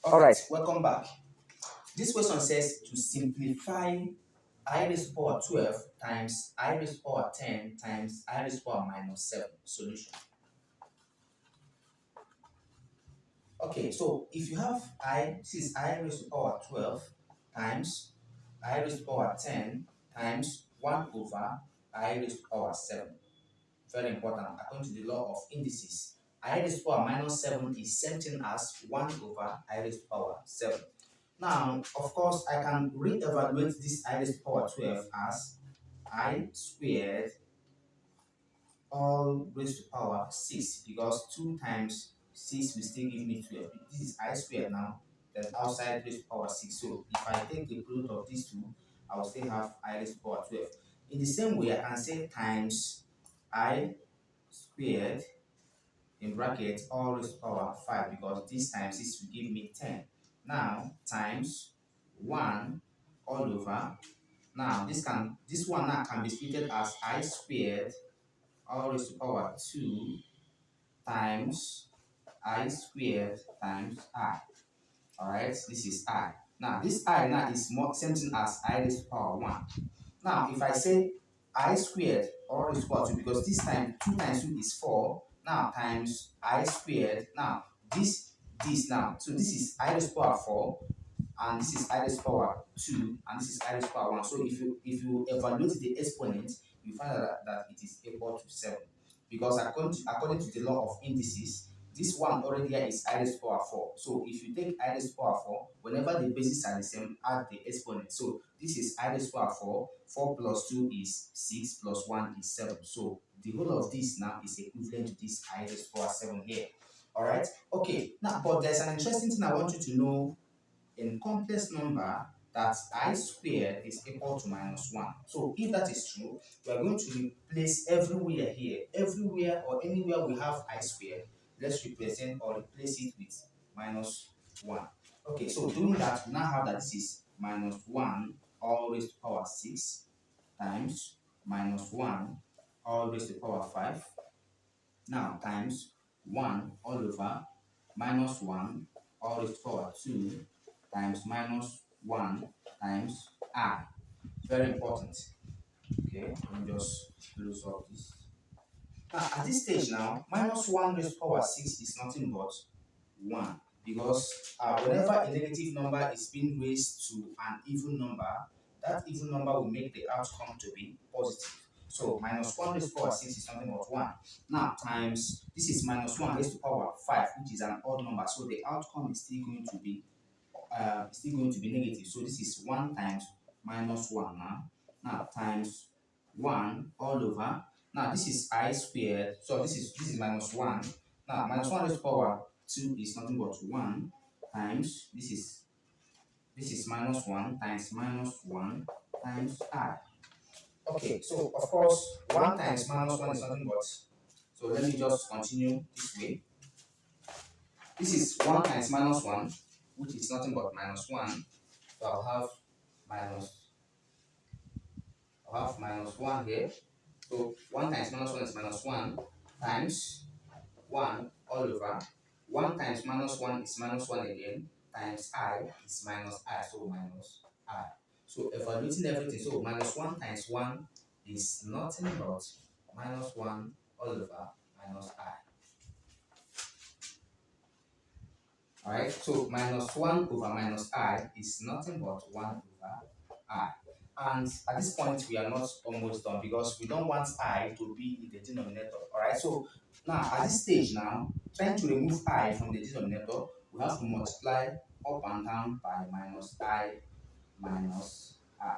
All right, welcome back. This question says to simplify I raised to power 12 times I raised to power 10 times I raised to power minus 7 solution. Okay, so if you have this is I raised to power 12 times I raised to power 10 times 1 over I raised to power 7. Very important, according to the law of indices. I raised to power minus 7 is same thing as 1 over I raised to power 7. Now, of course, I can re-evaluate this I raised to power 12 as I squared all raised to power 6 because 2 times 6 will still give me 12. This is I squared now, then outside raised to power 6. So if I take the product of these two, I will still have I raised to power 12. In the same way, I can say times I squared in brackets all raised to power 5 because this times 6 will give me 10. Now times 1 all over. Now this one now can be split as I squared all raised to power 2 times I squared times I. Alright, this is I. Now this I now is more same thing as I raised to power 1. Now if I say I squared all raised to power 2 because this time 2 times 2 is 4. Now times I squared. Now this now. So this is I raised to power 4 and this is I raised to power 2 and this is I raised to power 1. So if you evaluate the exponent, you find out that it is equal to 7. Because according to the law of indices, this one already here is I raised to power 4. So if you take I raised to power 4, whenever the bases are the same, add the exponent. So this is I raised to power 4. 4 plus 2 is 6 plus 1 is 7. So the whole of this now is equivalent to this I raised to power 7 here. Alright? Okay. Now, but there's an interesting thing I want you to know in complex number that I squared is equal to minus 1. So if that is true, we are going to replace everywhere here. Everywhere or anywhere we have I squared, let's represent or replace it with minus 1. Okay, so doing that, we now have that this is minus 1 all raised to power 6 times minus 1 all raised to power 5. Now times 1 all over minus 1 all raised to power 2 times minus 1 times I. Very important. Okay, let me just close up this. Now, at this stage now, minus 1 raised to power 6 is nothing but 1. Because whenever a negative number is being raised to an even number, that even number will make the outcome to be positive. So minus 1 raised to power 6 is nothing but 1. Now times, this is minus 1 raised to power 5, which is an odd number. So the outcome is still going to be negative. So this is 1 times minus 1 now. Now times 1 all over. Now this is I squared. So this is minus 1. Now minus 1 raised to power 2 is nothing but 1 times this is minus 1 times minus 1 times I. Okay, so of course 1 times minus 1 is nothing but, so let me just continue this way. This is 1 times minus 1, which is nothing but minus 1. So I'll have minus 1 here. So 1 times minus 1 is minus 1 times 1 all over. 1 times minus 1 is minus 1 again times I is minus I. So minus I. So evaluating everything. So minus 1 times 1 is nothing but minus 1 all over minus I. Alright, so minus 1 over minus I is nothing but 1 over I. And at this point, we are not almost done because we don't want I to be in the denominator. Alright, so now at this stage now, trying to remove I from the denominator, we have to multiply up and down by minus I minus I.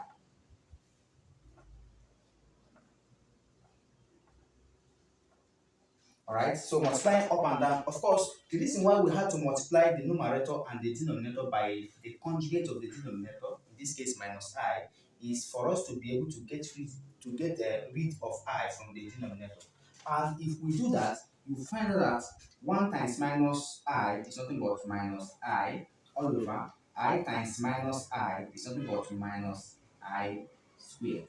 Alright, so multiplying up and down. Of course, the reason why we had to multiply the numerator and the denominator by the conjugate of the denominator, in this case minus I, is for us to be able to get rid of I from the denominator. And if we do that, you find out that 1 times minus I is nothing but minus I all over I times minus I is nothing but minus I squared.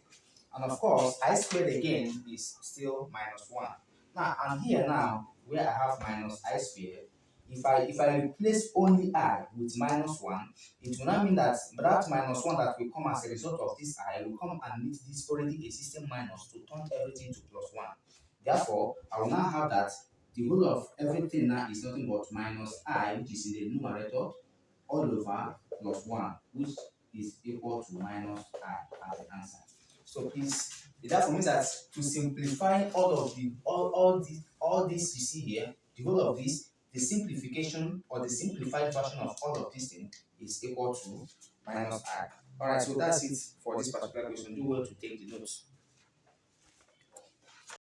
And of course, I squared again is still minus 1. Now, and here now, where I have minus I squared, if I replace only I with minus 1, it will not mean that that minus 1 that will come as a result of this I will come and meet this already existing minus to turn everything to plus 1. Therefore, I will now have that the whole of everything now is nothing but minus I, which is in the numerator, all over plus 1, which is equal to minus I as the answer. So please, it therefore means that to simplify all this you see here, the whole of this, the simplification or the simplified version of all of this thing is equal to minus I. Alright, so that's it for this particular question. Do well to take the notes.